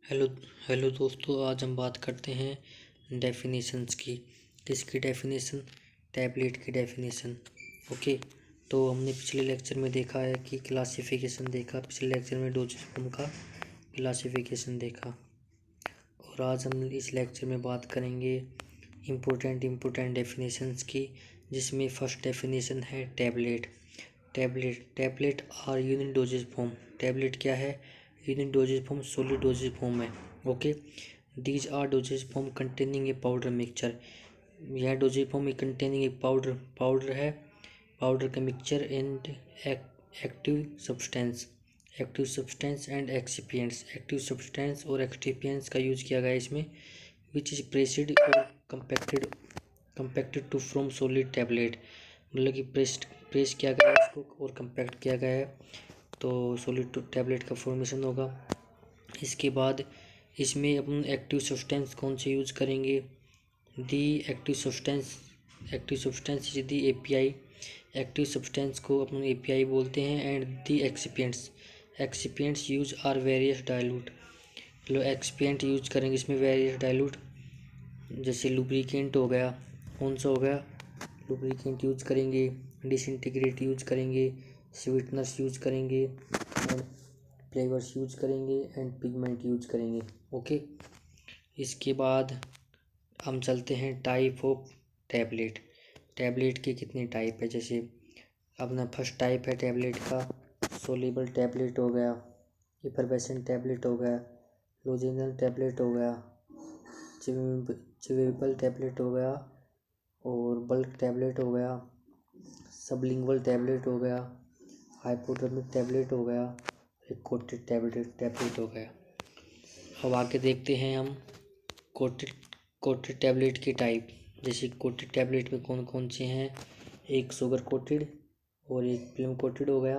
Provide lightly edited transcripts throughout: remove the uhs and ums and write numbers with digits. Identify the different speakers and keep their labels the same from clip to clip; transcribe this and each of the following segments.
Speaker 1: Hello hello दोस्तों, आज हम बात करते हैं डेफिनेशंस की। किसकी डेफिनेशन? टैबलेट की डेफिनेशन। ओके। तो हमने पिछले लेक्चर में देखा है कि क्लासिफिकेशन देखा, पिछले लेक्चर में डोजेज फॉर्म का क्लासिफिकेशन देखा। और आज हम इस लेक्चर में बात करेंगे इम्पोर्टेंट डेफिनेशंस की, जिसमें फर्स्ट डेफिनेशन है tablet. Tablet are unit dosage form. Tablet क्या है? Unit dosage form, solid dosage form है। Okay. These are dosage form containing a powder mixture. यह dosage form containing a powder है, powder का mixture and active substance and excipients. Active substance और excipients का use किया गया है इसमें, विच इज प्रेस्ड और compacted to from solid tablet. मतलब कि प्रेस किया गया है इसको और कंपैक्ट किया गया है, तो सॉलिड टू टैबलेट का फॉर्मेशन होगा। इसके बाद इसमें अपन एक्टिव सब्सटेंस कौन से यूज करेंगे? The active substance is the API. Active substance को अपन एपीआई बोलते हैं। And the excipients use are various dilute. मतलब एक्सपिएंट यूज करेंगे इसमें वेरियस डाइल्यूट, जैसे लुब्रिकेंट हो गया। कौन सा हो गया? लुब्रिकेंट यूज करेंगे, डिसइंटीग्रेट यूज करेंगे, स्वीटनर्स यूज करेंगे, एंड फ्लेवर्स यूज करेंगे, एंड पिगमेंट यूज करेंगे। ओके। इसके बाद हम चलते हैं टाइप ऑफ टैबलेट। टैबलेट के कितने टाइप है? जैसे अपना फर्स्ट टाइप है टैबलेट का, सोल्यूबल टैबलेट हो गया, इफरवेसेंट टैबलेट हो गया, लोजेनल टैबलेट हो गया, चिवेबल टैबलेट हो गया, और बल्क टैबलेट हो गया, सबलिंगुअल टैबलेट हो गया, हाइपोडर्मिक टैबलेट हो गया, एक कोटेड टैबलेट हो गया। अब आके देखते हैं हम कोटेड टैबलेट के टाइप। जैसे कोटेड टैबलेट में कौन कौन से हैं? एक शुगर कोटेड, और एक फिल्म कोटेड हो गया,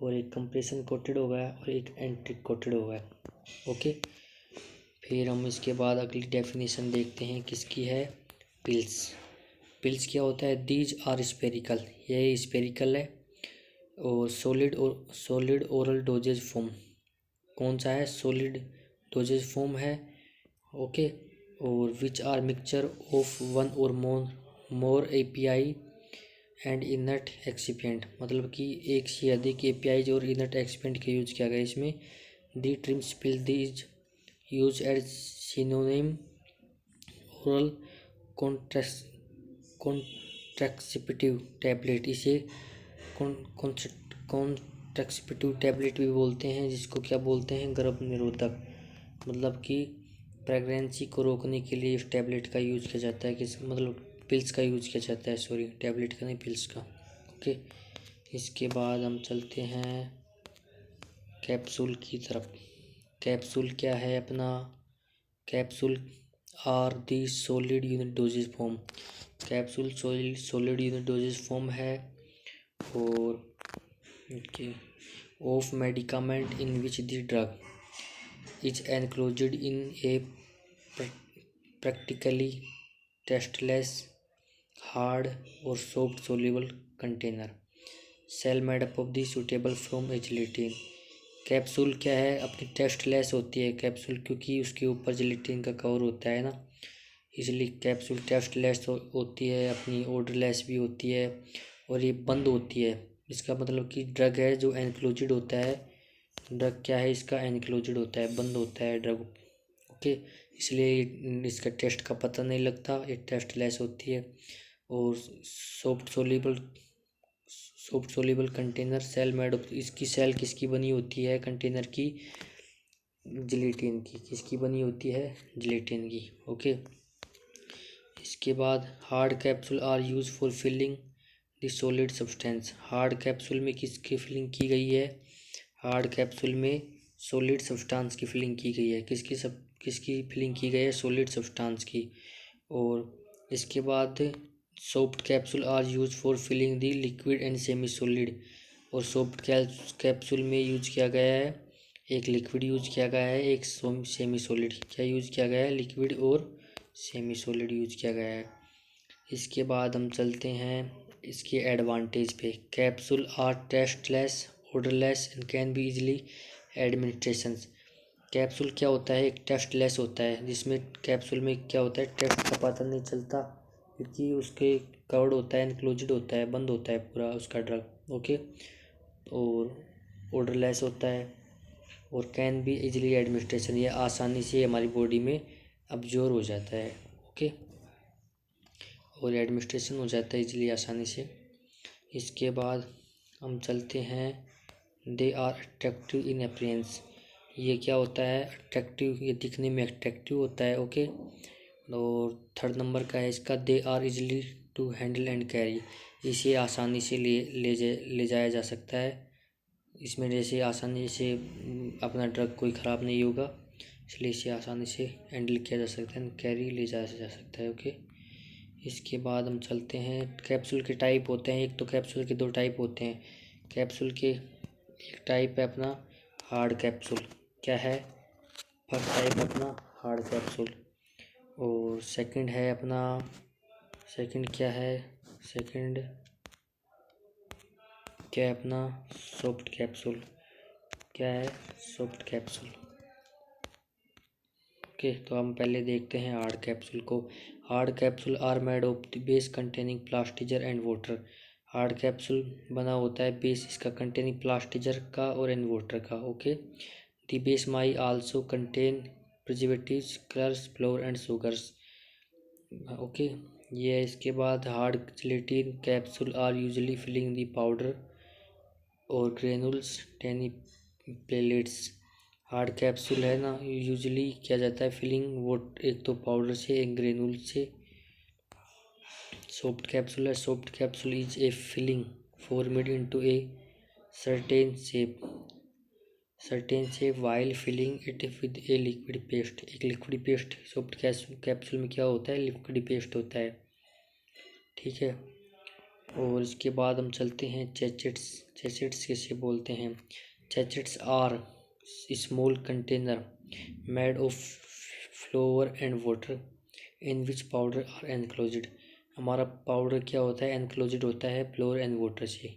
Speaker 1: और एक कंप्रेशन कोटेड हो गया, और एक एंट्रिक कोटेड हो गया। ओके। फिर हम इसके बाद अगली डेफिनेशन देखते हैं, किसकी है? पिल्स क्या होता है? These are spherical. यह स्पेरिकल है। और सॉलिड ओरल डोजेज फॉर्म। कौन सा है? सॉलिड डोजेज फॉर्म है। ओके। और which are mixture of one or more API and inert excipient. मतलब कि एक से अधिक एपीआई और इनर्ट एक्सिपिएंट का यूज किया गया इसमें। The terms pill these use as synonym oral contraceptive tablet. इसे कॉन्ट्रसेप्टिव टैबलेट भी बोलते हैं, जिसको क्या बोलते हैं? गर्भ निरोधक। मतलब कि प्रेगनेंसी को रोकने के लिए इस टैबलेट का यूज किया जाता है। किस मतलब पिल्स का यूज किया जाता है, सॉरी टैबलेट का नहीं, पिल्स का। ओके। इसके बाद हम चलते हैं कैप्सूल की तरफ। कैप्सूल क्या है अपना? Capsule are the solid unit dosage form. Capsule solid unit dosage form है, और of medicament in which the drug is enclosed in a practically tasteless, hard or soft soluble container. Cell made up of the suitable from a gelatin. Capsule क्या है? अपनी tasteless होती है capsule, क्योंकि उसके ऊपर जिलेटिन का कवर होता है ना, इसलिए कैप्सूल टेस्टलेस होती है, अपनी ऑर्डरलेस भी होती है, और ये बंद होती है। इसका मतलब कि ड्रग है जो एनक्लोज्ड होता है। ड्रग क्या है इसका? एनक्लोज्ड होता है, बंद होता है ड्रग। ओके। इसलिए इसका टेस्ट का पता नहीं लगता, ये टेस्टलेस होती है। और soft soluble container, shell made of. इसकी सेल किसकी बनी होती है कंटेनर की? जिलेटिन की। किसकी बनी होती है? जिलेटिन की। ओके। इसके बाद hard capsule are use for filling the solid substance. Hard capsule में किसकी फिलिंग की गई है? हार्ड कैप्सूल में सॉलिड सब्सटेंस की फिलिंग की गई है। किसकी फिलिंग की गई है? सॉलिड सब्सटेंस की। और इसके बाद soft capsule are use for filling the liquid and semi solid. और सॉफ्ट कैप्सूल में यूज किया गया है, एक लिक्विड यूज किया गया है, एक सेमी सॉलिड। क्या यूज किया गया है? लिक्विड और सेमी सॉलिड यूज किया गया है। इसके बाद हम चलते हैं इसके एडवांटेज पे। Capsule are tasteless, odourless and can be easily administrations. Capsule क्या होता है, एक टेस्टलेस होता है, जिसमें कैप्सूल में क्या होता है, टेस्ट का पता नहीं चलता, क्योंकि उसके कवर्ड होता है, इनक्लोज्ड होता है, बंद होता है पूरा उसका ड्रग। ओके, और ऑर्डरलेस होता है, और कैन बी इजीली एडमिनिस्ट्रेशन, ये आसानी से हमारी बॉडी में अब्जॉर्ब हो जाता है। ओके, और एडमिनिस्ट्रेशन हो जाता है इजीली, आसानी से। इसके बाद हम चलते हैं, they are attractive in appearance, ये क्या होता है, अट्रैक्टिव, ये दिखने में अट्रैक्टिव होता है। ओके, और थर्ड नंबर का है इसका, they are easily to handle and carry, इसे आसानी से ले जाया जा सकता है, इसमें जैसे आसानी से अपना ड्रग कोई ख़राब नहीं होगा, इसलिए इसे आसानी से हैंडल किया जा सकता है, कैरी ले जाया जा सकता है। ओके, इसके बाद हम चलते हैं, कैप्सूल के टाइप होते हैं, एक तो कैप्सूल के दो टाइप होते हैं। कैप्सूल के एक टाइप है अपना हार्ड कैप्सूल, क्या है, फर्स्ट टाइप अपना हार्ड कैप्सूल, और सेकंड है अपना, सेकंड क्या है, सेकंड क्या है अपना सॉफ्ट कैप्सूल, क्या है, सॉफ्ट कैप्सूल। ओके, तो हम पहले देखते हैं हार्ड कैप्सूल को। Hard capsule are made of the base containing plasticizer and water, hard capsule बना होता है बेस इसका कंटेनिंग प्लास्टिजर का और एंड वाटर का। Okay, the base may also contain preservatives, colours, flour and sugars. Okay, ये है। इसके बाद hard gelatin capsule are usually filling the powder or granules tiny pellets, hard capsule है ना, यूजुअली किया जाता है फिलिंग वो एक तो पाउडर से, एक ग्रेनुल से। सॉफ्ट कैप्सूल है, soft capsule is a filling formed into a certain shape, certain shape while filling it with a liquid paste, एक लिक्विड पेस्ट सॉफ्ट कैप्सूल में क्या होता है, लिक्विड पेस्ट होता है। ठीक है, और इसके बाद हम चलते हैं चैचेट्स, चैचेट्स किसे बोलते हैं, cachets are small container made of flour and water in which powder are enclosed, हमारा पाउडर क्या होता है, एनक्लोज्ड होता है फ्लोर एंड वाटर से।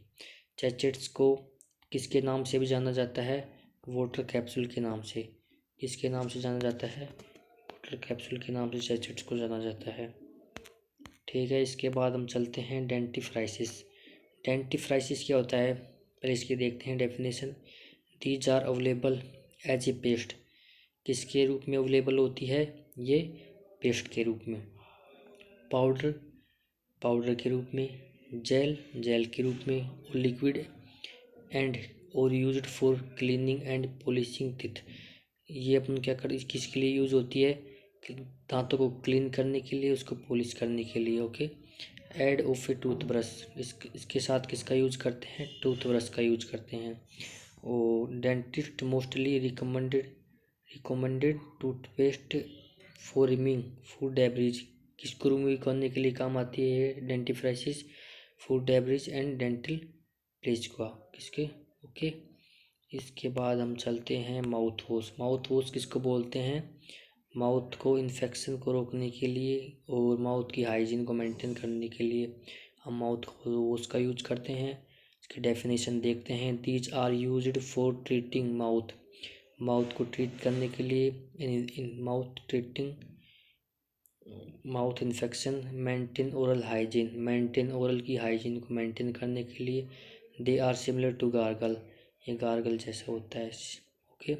Speaker 1: चैचेट्स को किसके नाम से भी जाना जाता है, वाटर कैप्सूल के नाम से, किसके नाम से जाना जाता है, वाटर कैप्सूल के नाम से चैचेट्स को जाना जाता है। ठीक है, इसके बाद हम चलते हैं डेंटिफ्राइसिस, डेंटिफ्राइसिस क्या होता है, पहले इसकी देखते हैं definition. These are available as a paste, किसके रूप में अवेलेबल होती है, ये पेस्ट के रूप में, पाउडर पाउडर के रूप में, जेल जेल के रूप में, और लिक्विड एंड और used for cleaning and polishing teeth, ये अपन क्या कर किसके लिए यूज़ होती है, दांतों को क्लीन करने के लिए, उसको पॉलिश करने के लिए। Okay, aid of a toothbrush, इसके साथ किसका यूज करते हैं, टूथब्रश का यूज करते हैं। और dentist mostly recommended toothpaste for removing food debris, किसको रिमूव करने के लिए काम आती है dentifrices, food debris and dental plaque का, किसके। ओके, इसके बाद हम चलते हैं माउथ वॉश, माउथ वॉश किसको बोलते हैं, माउथ को इन्फेक्शन को रोकने के लिए और माउथ की हाइजीन को मेंटेन करने के लिए हम माउथ वॉश का यूज करते हैं। इसकी डेफिनेशन देखते हैं, these are used for treating mouth, mouth को ट्रीट करने के लिए, in mouth treating mouth infection, maintain oral hygiene, maintain oral की हाइजीन को मेंटेन करने के लिए, they are similar to gargle, ये गार्गल जैसा होता है। ओके,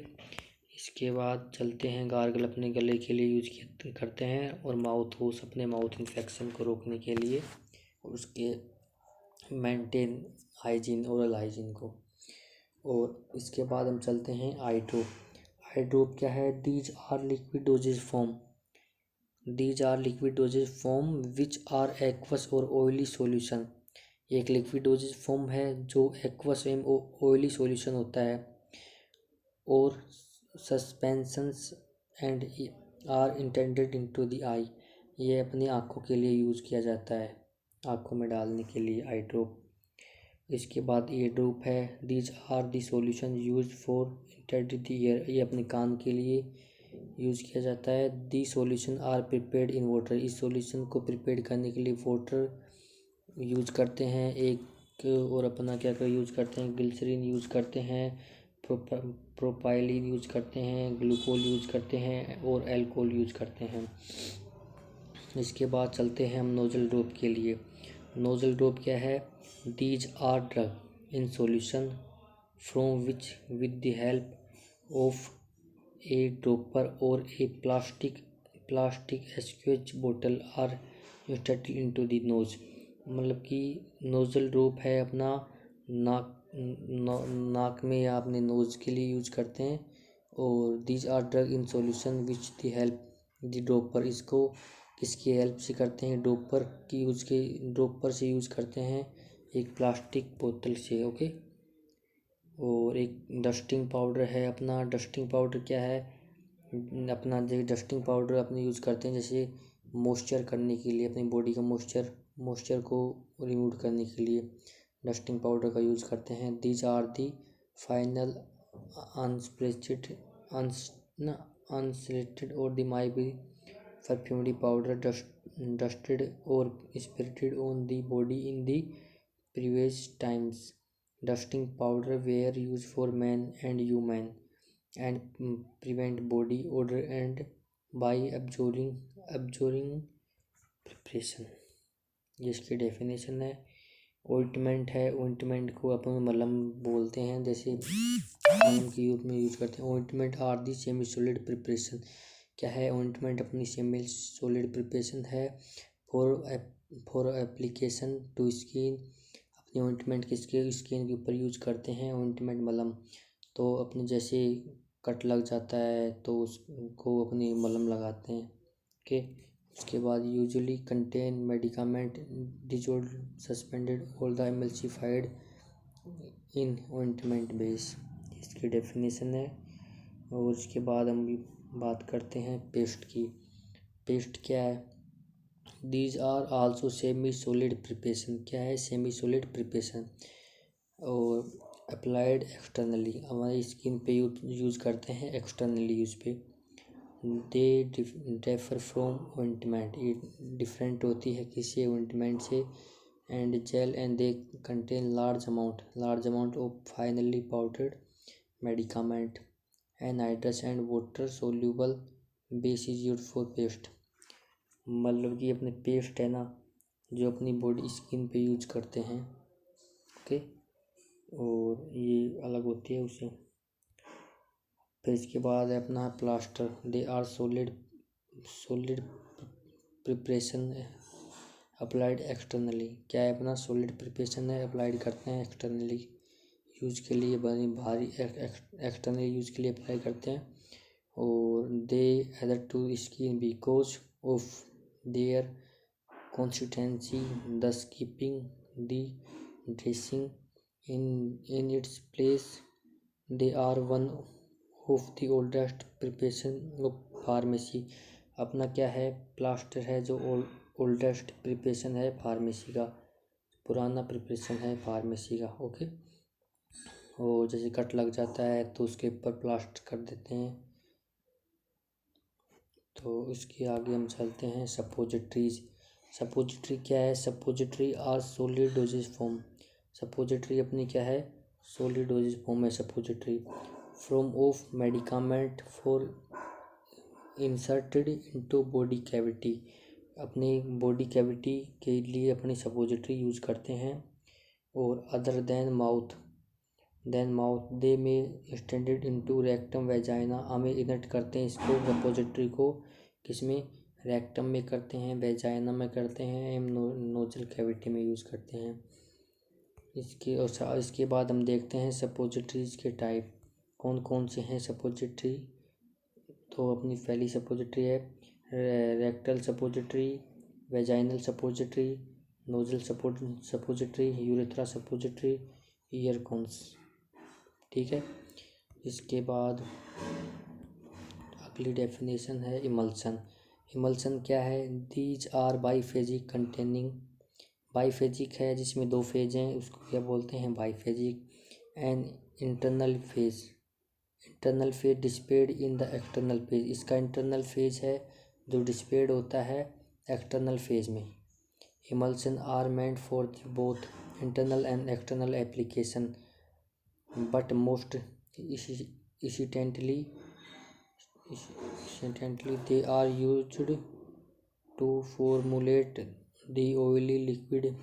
Speaker 1: इसके बाद चलते हैं, गार्गल अपने गले के लिए यूज करते हैं, और माउथ वॉश अपने माउथ इन्फेक्शन को रोकने के लिए, और उसके मेंटेन हाइजीन, ओरल हाइजीन को। और इसके बाद हम चलते हैं आई ड्रॉप, आई ड्रॉप क्या है, these are liquid dosage form, these are liquid dosage form which are aqueous or oily solution, एक लिक्विड डोजेज फॉर्म है जो एक्वस एवं ऑयली सॉल्यूशन होता है, or suspensions and are intended into the eye, ये अपनी आँखों के लिए यूज़ किया जाता है, आँखों में डालने के लिए आई ड्रॉप। इसके बाद ईयर ड्रॉप है, these are the solution use for intended the ear, ये अपने कान के लिए यूज़ किया जाता है। The solution are prepared in water, इस सॉल्यूशन को प्रिपेयर करने के लिए वाटर यूज करते हैं एक, और अपना क्या यूज करते हैं, ग्लिसरीन यूज करते हैं, प्रोपाइलिन यूज करते हैं, ग्लूकोल यूज करते हैं और एल्कोहल यूज करते हैं। इसके बाद चलते हैं हम नोजल ड्रॉप के लिए। नोजल ड्रॉप क्या है? These are drug in solution from which with the help of a dropper or a plastic aqueous बोतल are instilled into the nose. मतलब कि नोजल ड्रॉप है अपना नाक में या अपने नोज के लिए यूज करते हैं। और these are drug in solution which the help the dropper, इसको किसकी हेल्प से करते हैं? ड्रॉपर से यूज करते हैं एक प्लास्टिक बोतल से। ओके। और एक डस्टिंग पाउडर है अपना। डस्टिंग पाउडर क्या है अपना? जो डस्टिंग पाउडर अपने यूज़ करते हैं जैसे मॉइस्चर करने के लिए, अपनी बॉडी का मॉइस्चर को रिमूव करने के लिए डस्टिंग पाउडर का यूज़ करते हैं। दीज आर दी फाइनल अनसलेक्टेड और दी माई बी परफ्यूमरी पाउडर डस्टेड और spreaded on the body in the previous times. Dusting powder were used for men and women and prevent body odor and by absorbing preparation। ये इसकी definition है। Ointment है, ointment को अपन मलहम बोलते हैं, जैसे मलहम के यूज में यूज करते हैं। Ointment are the semi solid preparation. क्या है ऑइंटमेंट? अपनी सेमी सॉलिड प्रिपरेशन है फॉर एप्लीकेशन टू स्किन। अपनी ऑइंटमेंट किसके स्किन के ऊपर यूज करते हैं? ऑइंटमेंट मलहम। तो अपने जैसे कट लग जाता है तो उसको अपनी मलहम लगाते हैं। ओके। उसके बाद usually contain medicament dissolved suspended और द एमल्सिफाइड इन ऑइंटमेंट बेस। इसकी डेफिनेशन है। और उसके बाद हम भी बात करते हैं पेस्ट की। पेस्ट क्या है? These are also semi solid preparation. क्या है? सेमी सॉलिड प्रिपरेशन और अप्लाइड एक्सटर्नली, हमारी स्किन पे यूज करते हैं एक्सटर्नली यूज पे। दे डिफर फ्रॉम ऑइंटमेंट, ये डिफरेंट होती है किसी ऑइंटमेंट से। And gel and they contain large amount of finely powdered medicament anhydrous and water soluble base is used for paste. मतलब कि अपने पेस्ट है ना, जो अपनी बॉडी स्किन पे यूज करते हैं। ओके। और ये अलग होती है उससे। फिर इसके बाद है अपना plaster. They are solid preparation applied externally. क्या है अपना? सॉलिड प्रिपरेशन है, अप्लाइड करते हैं एक्सटर्नली यूज के लिए, भारी एक्सटर्नली यूज के लिए अप्लाई करते हैं। और they adhere to skin because of their consistency, thus keeping the dressing in its place. They are one of the oldest preparation of pharmacy। अपना क्या है? प्लास्टर है जो ओल्डेस्ट प्रिपरेशन है फार्मेसी का, पुराना प्रिपरेशन है फार्मेसी का। ओके। और जैसे कट लग जाता है तो उसके ऊपर प्लास्टर कर देते हैं। तो इसके आगे हम चलते हैं सपोजिटरीज। सपोजिटरी क्या है? Suppository are solid dosage form. Suppository अपनी क्या है? सॉलिड डोजेज फॉर्म है suppository from of medicament for inserted into body cavity. अपनी बॉडी कैविटी के लिए अपनी सपोजिटरी यूज करते हैं। और अदर देन माउथ दे में एक्सटेंडेड इनटू रेक्टम वेजाइना। हमें इनर्ट करते हैं इसको सपोजिटरी को, किसमें? रेक्टम में करते हैं, वेजाइना में करते हैं, एम नोजल कैविटी में यूज़ करते हैं। इसके बाद हम देखते हैं सपोजिटरीज के टाइप कौन कौन से हैं सपोजिटरी। तो अपनी पहली सपोजिटरी है rectal suppository, vaginal suppository, nasal suppository, urethra suppository, ear cones. ठीक है। इसके बाद अगली डेफिनेशन है इमल्सन। इमल्सन क्या है? These are biphasic containing. Biphasic है जिसमें दो फेज हैं, उसको क्या बोलते हैं? Biphasic. And internal phase dispersed in the external phase. इसका इंटरनल फेज है जो डिस्पेड होता है एक्सटर्नल फेज में। Emulsion are meant for both internal and external application but most incidentally they are used to formulate the oily liquid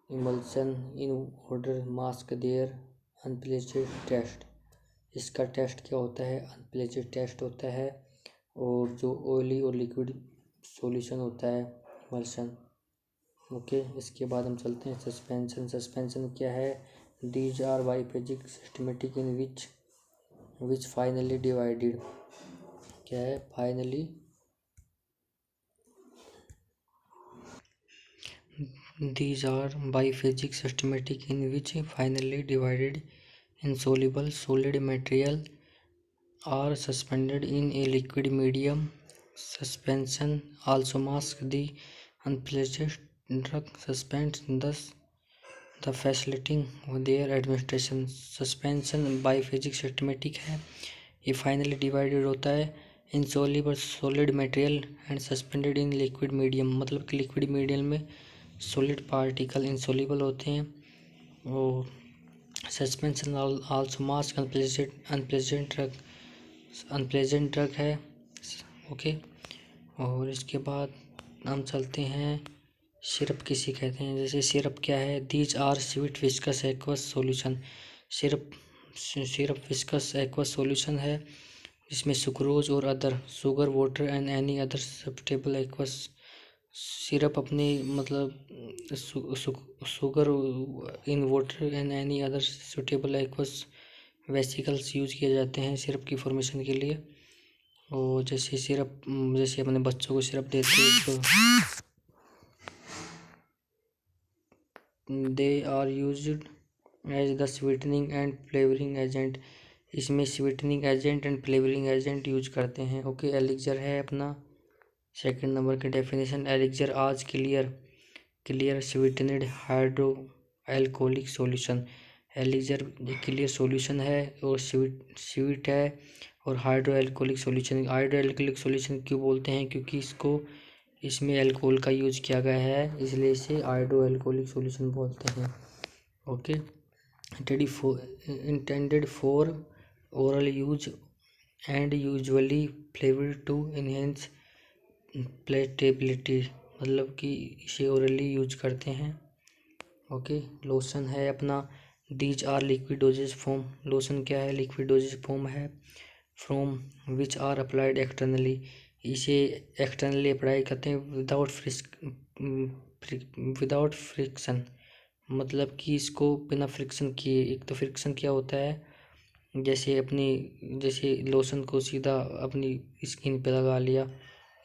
Speaker 1: emulsion in order mask their unpleasant taste। इसका test क्या होता है? Unpleasant test होता है। और जो oily और liquid solution होता है इमल्शन। ओके, इसके बाद हम चलते हैं सस्पेंशन। सस्पेंशन क्या है? These are biphasic systematic in which finely divided. क्या है? Finely these are biphasic systematic in which finally divided insoluble solid material are suspended in a liquid medium. Suspension also masks the unpleasant drug suspense, thus the facilitating their administration। Suspension biphasic systematic है, ये finely divided होता है insoluble solid material and suspended in liquid medium. मतलब कि liquid medium में solid particle insoluble होते हैं। और suspension also mask unpleasant drug है। ओके, और इसके बाद हम चलते हैं सिरप किसे कहते हैं। जैसे सिरप क्या है? These are sweet viscous aqueous solution. Syrup viscous aqueous solution है जिसमें सुक्रोज और other sugar water and any other suitable aqueous. Syrup अपने मतलब sugar in water and any other suitable aqueous vesicles use किए जाते हैं सिरप की formation के लिए। और जैसे सिरप, जैसे अपने बच्चों को सिरप देते हैं तो they are used as the sweetening and flavouring agent. इसमें sweetening agent and flavouring agent use करते हैं। ओके, एलिक्जर है अपना सेकंड नंबर की डेफिनेशन। एलिक्जर आज clear sweetened hydro alcoholic solution. Elixir clear solution है और स्वीट है और hydro alcoholic solution. Hydro alcoholic solution क्यों बोलते हैं? क्योंकि इसमें अल्कोहल का यूज किया गया है, इसलिए इसे हाइड्रो एल्कोहलिक सॉल्यूशन बोलते हैं। Okay, intended for oral use and usually flavoured to enhance palatability. मतलब कि इसे ओरली यूज करते हैं। ओके, लोशन है अपना। These are liquid dosage form. Lotion क्या है? लिक्विड डोजेज फॉर्म है from which are applied externally. इसे एक्सटर्नली अप्लाई करते हैं विदाउट फ्रिक्शन। मतलब कि इसको बिना फ्रिक्शन किए। एक तो फ्रिक्शन क्या होता है? जैसे लोशन को सीधा अपनी स्किन पे लगा लिया,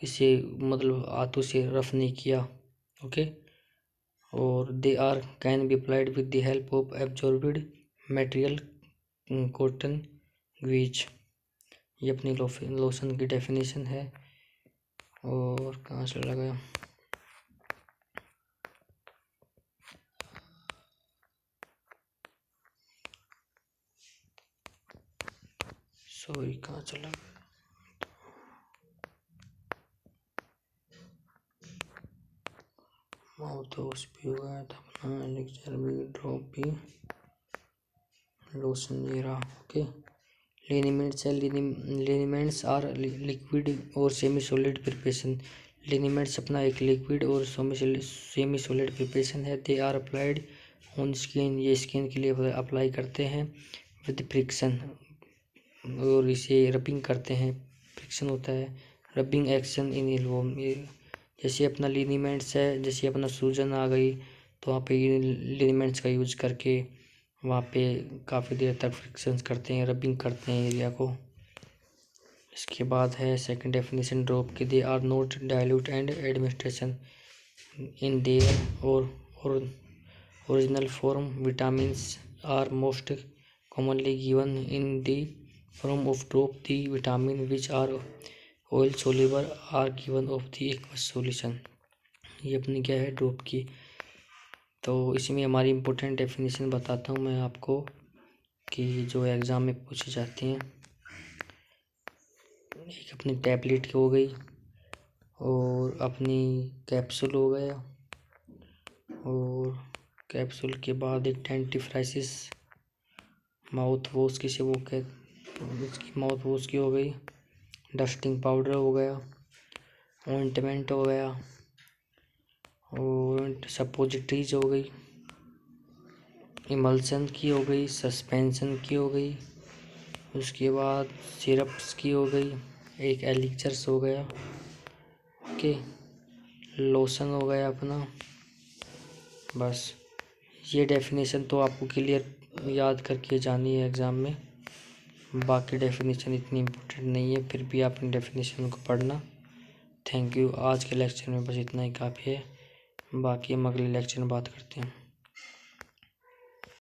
Speaker 1: इसे मतलब हाथों से रफ नहीं किया। ओके, और they are can be applied with the help of absorbed material cotton gauze. ये अपनी लोशन की डेफिनेशन है। और कहाँ से लगा? सॉरी, कहाँ चला? माउथ वॉश भी हुआ था अपना। एलिक्सर भी ड्रॉप भी लोशन ये रहा। ओके, लिनीमेंट्स है। लिनीमेंट्स आर लिक्विड और सेमी सॉलिड प्रिपरेशन। लिनीमेंट्स अपना एक लिक्विड और सेमी सॉलिड प्रिपरेशन है। They are applied on skin. ये स्किन के लिए अप्लाई करते हैं विद फ्रिक्शन, और इसे रबिंग करते हैं। फ्रिक्शन होता है रबिंग एक्शन इन एल्बो। जैसे अपना लिनीमेंट्स है, जैसे अपना सूजन आ गई तो वहाँ पे लिनीमेंट्स का यूज करके वहाँ पे काफ़ी देर तक फ्रिक्शंस करते हैं, रबिंग करते हैं एरिया को। इसके बाद है सेकंड डेफिनेशन ड्रॉप की। They are not dilute and administration in their or original form. Vitamins are most commonly given in the form of drop. The vitamin which are oil soluble are given of the aqueous solution. ये अपनी क्या है? Drop की। तो इसमें हमारी important definition बताता हूँ मैं आपको कि जो एग्ज़ाम में पूछी जाती हैं। एक अपनी टैबलेट की हो गई, और अपनी कैप्सूल हो गया, और कैप्सूल के बाद एक डेंटिफ्राइसिस माउथ वॉश किसे इसकी माउथ वॉश की हो गई, डस्टिंग पाउडर हो गया, ऑइंटमेंट हो गया, और सपोजिटरीज हो गई, इमल्सन की हो गई, सस्पेंशन की हो गई, उसके बाद सिरप्स की हो गई, एक एलिक्सर्स हो गया, ओके, लोशन हो गया अपना। बस ये डेफिनेशन तो आपको क्लियर याद करके जानी है एग्ज़ाम में। बाकी डेफिनेशन इतनी इम्पोर्टेंट नहीं है, फिर भी आपने डेफिनेशन को पढ़ना। Thank you. आज के लेक्चर में बस इतना ही काफ़ी है, बाकी हम अगले लेक्चर में बात करते हैं।